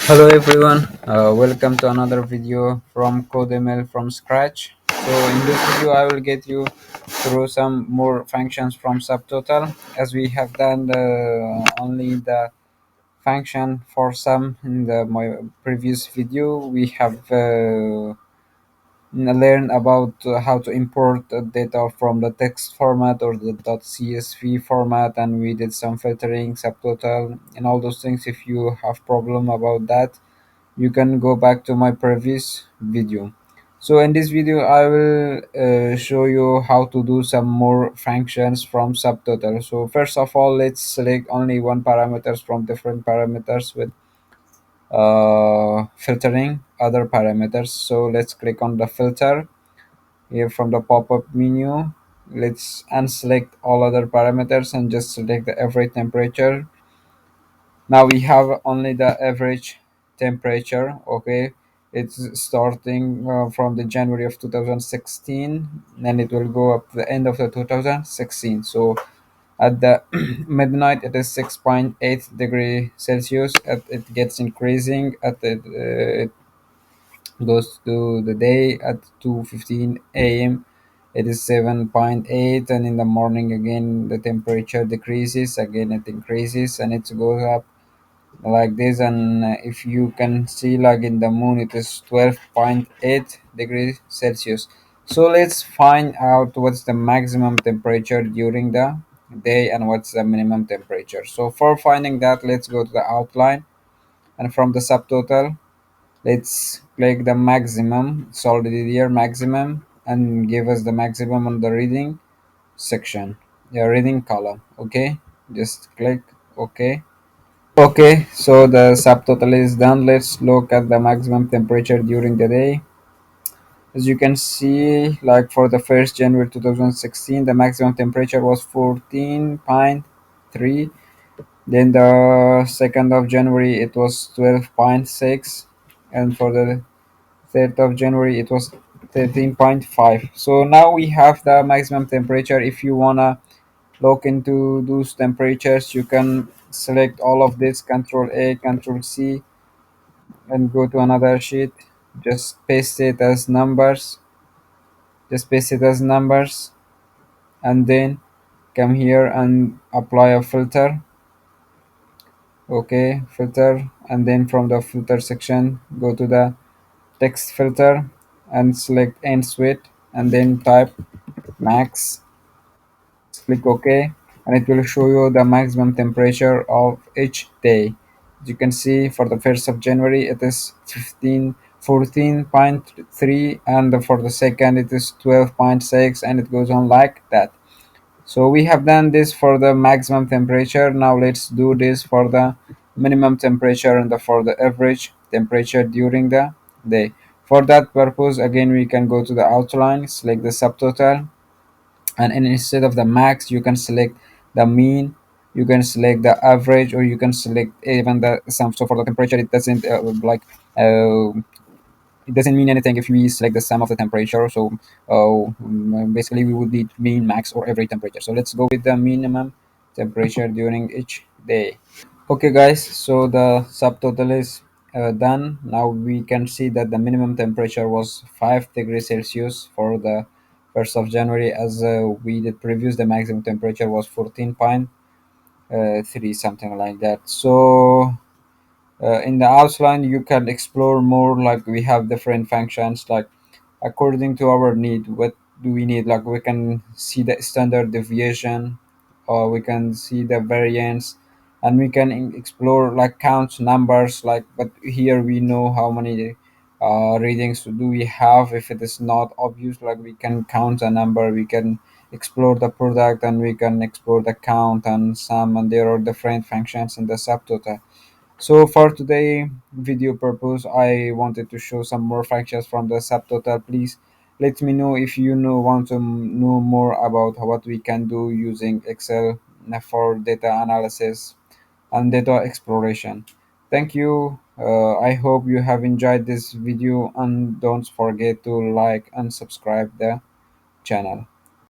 Hello everyone, welcome to another video from CodeML from scratch. So in this video I will get you through some more functions from Subtotal, as we have done only the function for some in my previous video. We have learn about how to import data from the text format or the .csv format, and we did some filtering, subtotal, and all those things. If you have problem about that, you can go back to my previous video. So in this video I will show you how to do some more functions from subtotal. So first of all, let's select only one parameters from different parameters with filtering other parameters. So let's click on the filter here from the pop-up menu. Let's unselect all other parameters and just select the average temperature. Now we have only the average temperature. Okay, it's starting from the January of 2016, and it will go up to the end of the 2016. So at the midnight it is 6.8 degree Celsius. It gets increasing at it goes to the day at 2:15 a.m. It is 7.8, and in the morning again the temperature decreases, again it increases, and it goes up like this. And if you can see, like in the moon, it is 12.8 degrees Celsius. So let's find out what's the maximum temperature during the day and what's the minimum temperature. So for finding that, let's go to the outline, and from the subtotal, let's click the maximum. It's already there, maximum, and give us the maximum on the reading section, yeah, reading column. Okay, just click OK. Okay, so the subtotal is done. Let's look at the maximum temperature during the day. As you can see, like for the 1st January 2016, the maximum temperature was 14.3. Then the 2nd of January it was 12.6, and for the 3rd of January it was 13.5. So now we have the maximum temperature. If you wanna look into those temperatures, you can select all of this, Control A, Control C, and go to another sheet. Just paste it as numbers. Just paste it as numbers, and then come here and apply a filter. Okay, filter, and then from the filter section, go to the text filter and select end suite, and then type max. Click OK, and it will show you the maximum temperature of each day. As you can see, for the 1st of January it is 14.3, and for the 2nd it is 12.6, and it goes on like that. So we have done this for the maximum temperature. Now let's do this for the minimum temperature and for the average temperature during the day. For that purpose, again, we can go to the outline, select the subtotal, and instead of the max you can select the mean, you can select the average, or you can select even the sum. So for the temperature, it doesn't uh, it doesn't mean anything if we select the sum of the temperature. So basically we would need mean, max, or average temperature. So let's go with the minimum temperature during each day. Okay guys, so the subtotal is done. Now we can see that the minimum temperature was 5 degrees Celsius for the 1st of January. As we did previous, the maximum temperature was 14.3, something like that. So in the outline you can explore more, like we have different functions, like according to our need, what do we need. Like we can see the standard deviation, or we can see the variance, and we can explore like count numbers. Like, but here we know how many readings do we have. If it is not obvious, like we can count a number, we can explore the product, and we can explore the count and sum, and there are different functions in the subtotal. So for today video purpose, I wanted to show some more functions from the subtotal. Please let me know if you want to know more about what we can do using Excel for data analysis and data exploration. Thank you. I hope you have enjoyed this video, and don't forget to like and subscribe the channel.